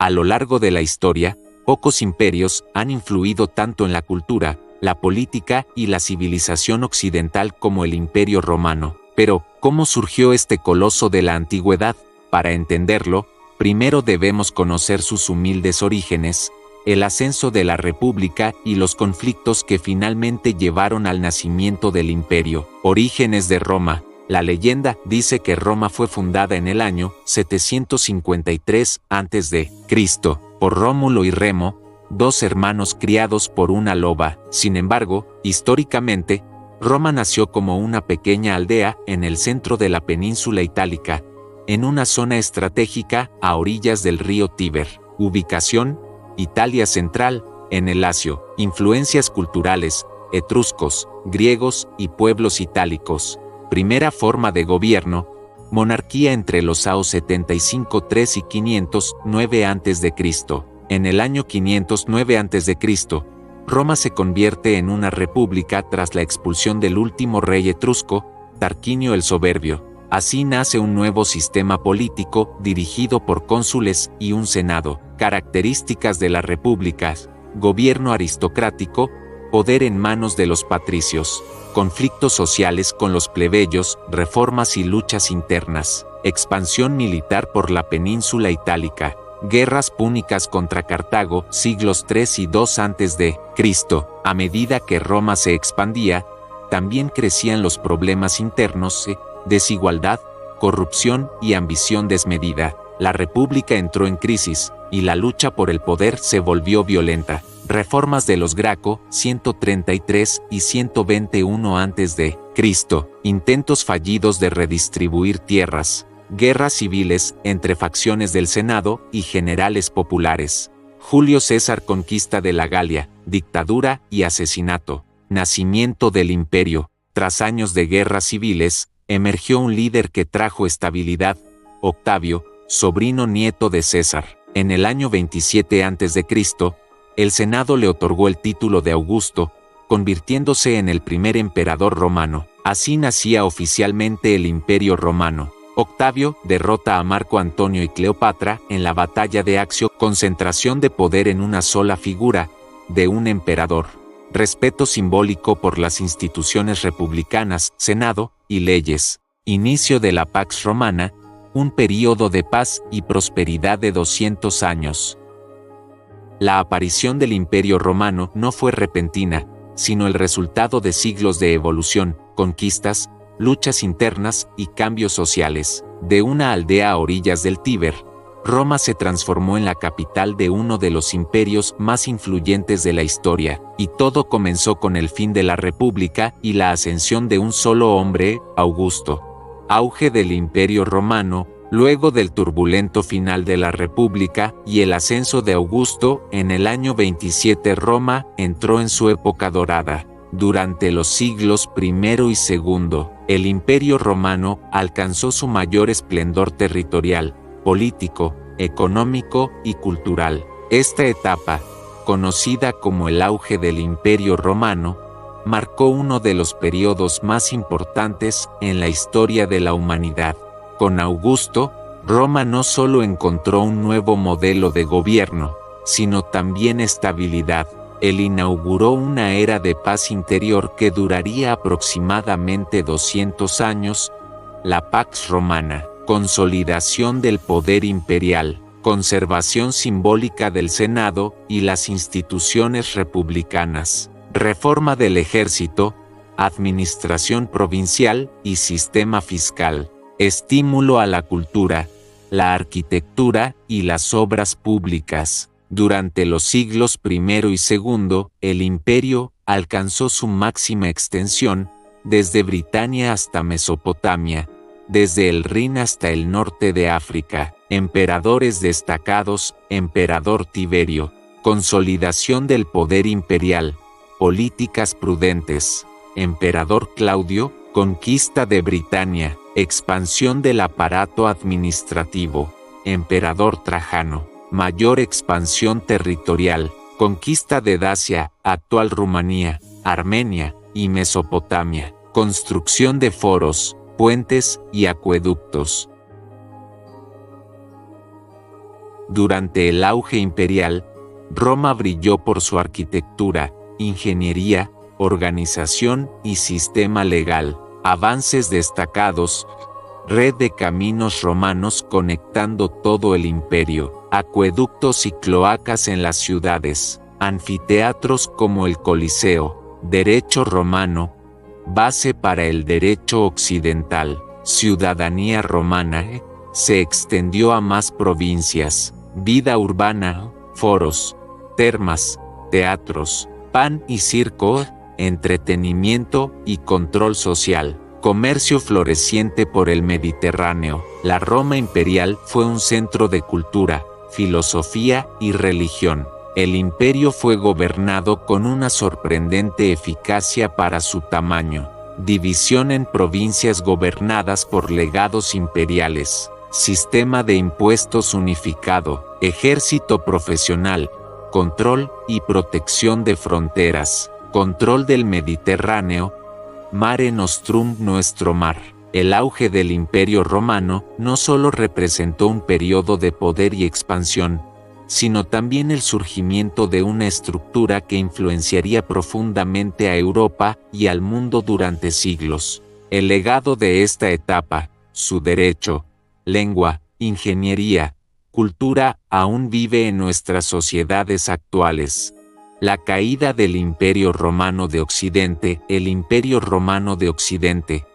A lo largo de la historia, pocos imperios han influido tanto en la cultura, la política y la civilización occidental como el Imperio Romano. Pero, ¿cómo surgió este coloso de la antigüedad? Para entenderlo, primero debemos conocer sus humildes orígenes, el ascenso de la República y los conflictos que finalmente llevaron al nacimiento del imperio. Orígenes de Roma. La leyenda dice que Roma fue fundada en el año 753 a.C. por Rómulo y Remo, dos hermanos criados por una loba. Sin embargo, históricamente, Roma nació como una pequeña aldea en el centro de la península itálica, en una zona estratégica a orillas del río Tíber. Ubicación: Italia central, en el Lacio. Influencias culturales: etruscos, griegos y pueblos itálicos. Primera forma de gobierno: monarquía entre los años 75-3 y 509 a.C. En el año 509 a.C., Roma se convierte en una república tras la expulsión del último rey etrusco, Tarquinio el Soberbio. Así nace un nuevo sistema político dirigido por cónsules y un senado. Características de la república: gobierno aristocrático, poder en manos de los patricios, conflictos sociales con los plebeyos, reformas y luchas internas, expansión militar por la península itálica, guerras púnicas contra Cartago, siglos III y II a.C. A medida que Roma se expandía, también crecían los problemas internos: desigualdad, corrupción y ambición desmedida. La república entró en crisis, y la lucha por el poder se volvió violenta. Reformas de los Graco, 133 y 121 a.C. Intentos fallidos de redistribuir tierras. Guerras civiles entre facciones del Senado y generales populares. Julio César conquista de la Galia, dictadura y asesinato. Nacimiento del imperio. Tras años de guerras civiles, emergió un líder que trajo estabilidad: Octavio, sobrino nieto de César. En el año 27 a.C., el Senado le otorgó el título de Augusto, convirtiéndose en el primer emperador romano. Así nacía oficialmente el Imperio Romano. Octavio derrota a Marco Antonio y Cleopatra en la batalla de Accio. Concentración de poder en una sola figura, de un emperador. Respeto simbólico por las instituciones republicanas, Senado y leyes. Inicio de la Pax Romana, un período de paz y prosperidad de 200 años. La aparición del Imperio Romano no fue repentina, sino el resultado de siglos de evolución, conquistas, luchas internas y cambios sociales. De una aldea a orillas del Tíber, Roma se transformó en la capital de uno de los imperios más influyentes de la historia, y todo comenzó con el fin de la República y la ascensión de un solo hombre, Augusto. Auge del Imperio Romano. Luego del turbulento final de la República y el ascenso de Augusto, en el año 27 Roma entró en su época dorada. Durante los siglos I y II, el Imperio Romano alcanzó su mayor esplendor territorial, político, económico y cultural. Esta etapa, conocida como el auge del Imperio Romano, marcó uno de los periodos más importantes en la historia de la humanidad. Con Augusto, Roma no solo encontró un nuevo modelo de gobierno, sino también estabilidad. Él inauguró una era de paz interior que duraría aproximadamente 200 años, la Pax Romana. Consolidación del poder imperial, conservación simbólica del Senado y las instituciones republicanas, reforma del ejército, administración provincial y sistema fiscal. Estímulo a la cultura, la arquitectura y las obras públicas. Durante los siglos I y II, el imperio alcanzó su máxima extensión, desde Britania hasta Mesopotamia, desde el Rin hasta el norte de África. Emperadores destacados: Emperador Tiberio. Consolidación del poder imperial, políticas prudentes. Emperador Claudio. Conquista de Britania, expansión del aparato administrativo. Emperador Trajano, mayor expansión territorial, conquista de Dacia, actual Rumanía, Armenia y Mesopotamia, construcción de foros, puentes y acueductos. Durante el auge imperial, Roma brilló por su arquitectura, ingeniería, organización y sistema legal, avances destacados, red de caminos romanos conectando todo el imperio, acueductos y cloacas en las ciudades, anfiteatros como el Coliseo, derecho romano, base para el derecho occidental, ciudadanía romana, se extendió a más provincias, vida urbana, foros, termas, teatros, pan y circo, entretenimiento y control social, comercio floreciente por el Mediterráneo. La Roma imperial fue un centro de cultura, filosofía y religión. El imperio fue gobernado con una sorprendente eficacia para su tamaño. División en provincias gobernadas por legados imperiales, sistema de impuestos unificado, ejército profesional, control y protección de fronteras, control del Mediterráneo, Mare Nostrum, nuestro mar. El auge del Imperio Romano no solo representó un periodo de poder y expansión, sino también el surgimiento de una estructura que influenciaría profundamente a Europa y al mundo durante siglos. El legado de esta etapa, su derecho, lengua, ingeniería, cultura, aún vive en nuestras sociedades actuales. La caída del Imperio Romano de Occidente. El Imperio Romano de Occidente,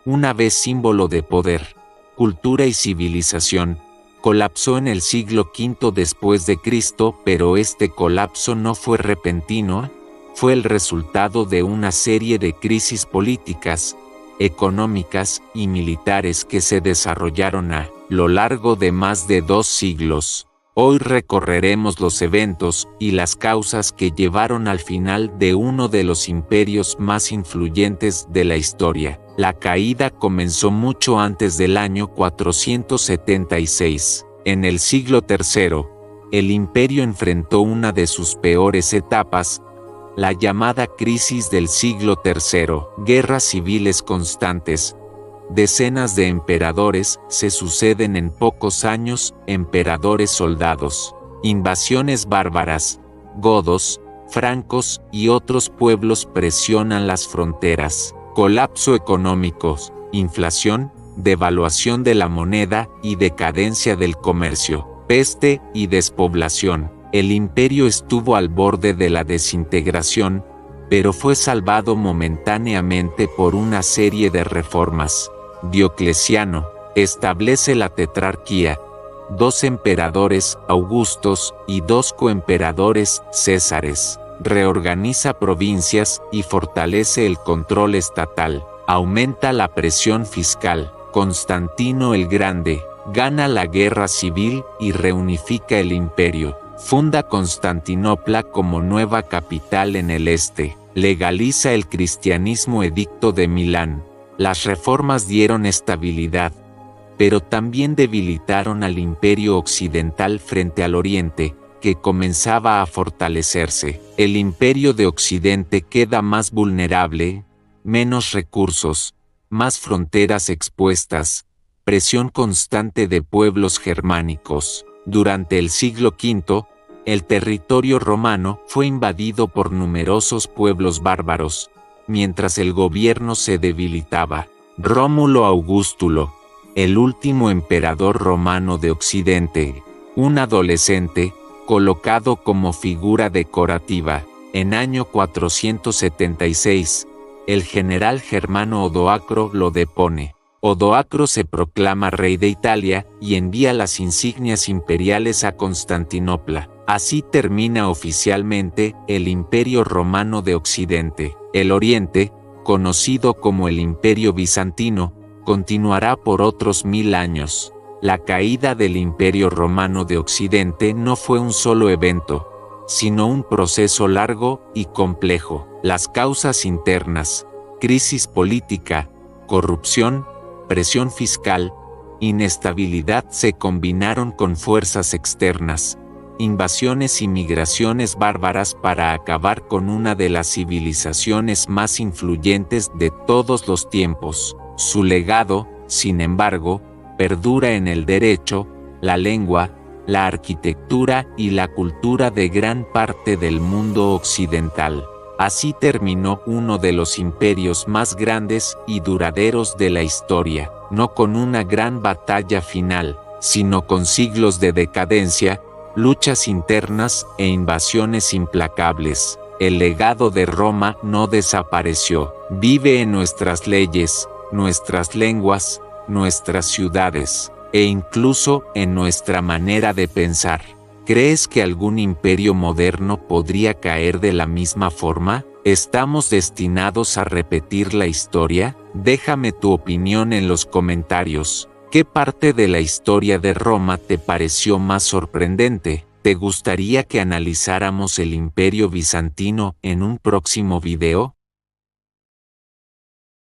una vez símbolo de poder, cultura y civilización, colapsó en el siglo V después de Cristo, pero este colapso no fue repentino, fue el resultado de una serie de crisis políticas, económicas y militares que se desarrollaron a lo largo de más de 2 siglos. Hoy recorreremos los eventos y las causas que llevaron al final de uno de los imperios más influyentes de la historia. La caída comenzó mucho antes del año 476. En el siglo III, el imperio enfrentó una de sus peores etapas, la llamada crisis del siglo III. Guerras civiles constantes. Decenas de emperadores se suceden en pocos años, emperadores soldados, invasiones bárbaras, godos, francos y otros pueblos presionan las fronteras, colapso económico, inflación, devaluación de la moneda y decadencia del comercio, peste y despoblación. El imperio estuvo al borde de la desintegración, pero fue salvado momentáneamente por una serie de reformas. Diocleciano establece la tetrarquía, 2 emperadores Augustos y 2 coemperadores Césares, reorganiza provincias y fortalece el control estatal, aumenta la presión fiscal. Constantino el Grande gana la guerra civil y reunifica el imperio, funda Constantinopla como nueva capital en el este, legaliza el cristianismo. Edicto de Milán. Las reformas dieron estabilidad, pero también debilitaron al imperio occidental frente al oriente, que comenzaba a fortalecerse. El imperio de Occidente queda más vulnerable, menos recursos, más fronteras expuestas, presión constante de pueblos germánicos. Durante el siglo V, el territorio romano fue invadido por numerosos pueblos bárbaros, mientras el gobierno se debilitaba. Rómulo Augustulo, el último emperador romano de Occidente, un adolescente, colocado como figura decorativa. En año 476, el general germano Odoacro lo depone. Odoacro se proclama rey de Italia y envía las insignias imperiales a Constantinopla. Así termina oficialmente el Imperio Romano de Occidente. El Oriente, conocido como el Imperio Bizantino, continuará por otros 1000 años. La caída del Imperio Romano de Occidente no fue un solo evento, sino un proceso largo y complejo. Las causas internas, crisis política, corrupción, presión fiscal, inestabilidad se combinaron con fuerzas externas, invasiones y migraciones bárbaras para acabar con una de las civilizaciones más influyentes de todos los tiempos. Su legado, sin embargo, perdura en el derecho, la lengua, la arquitectura y la cultura de gran parte del mundo occidental. Así terminó uno de los imperios más grandes y duraderos de la historia, no con una gran batalla final, sino con siglos de decadencia, luchas internas e invasiones implacables. El legado de Roma no desapareció, vive en nuestras leyes, nuestras lenguas, nuestras ciudades, e incluso en nuestra manera de pensar. ¿Crees que algún imperio moderno podría caer de la misma forma? ¿Estamos destinados a repetir la historia? Déjame tu opinión en los comentarios. ¿Qué parte de la historia de Roma te pareció más sorprendente? ¿Te gustaría que analizáramos el Imperio Bizantino en un próximo video?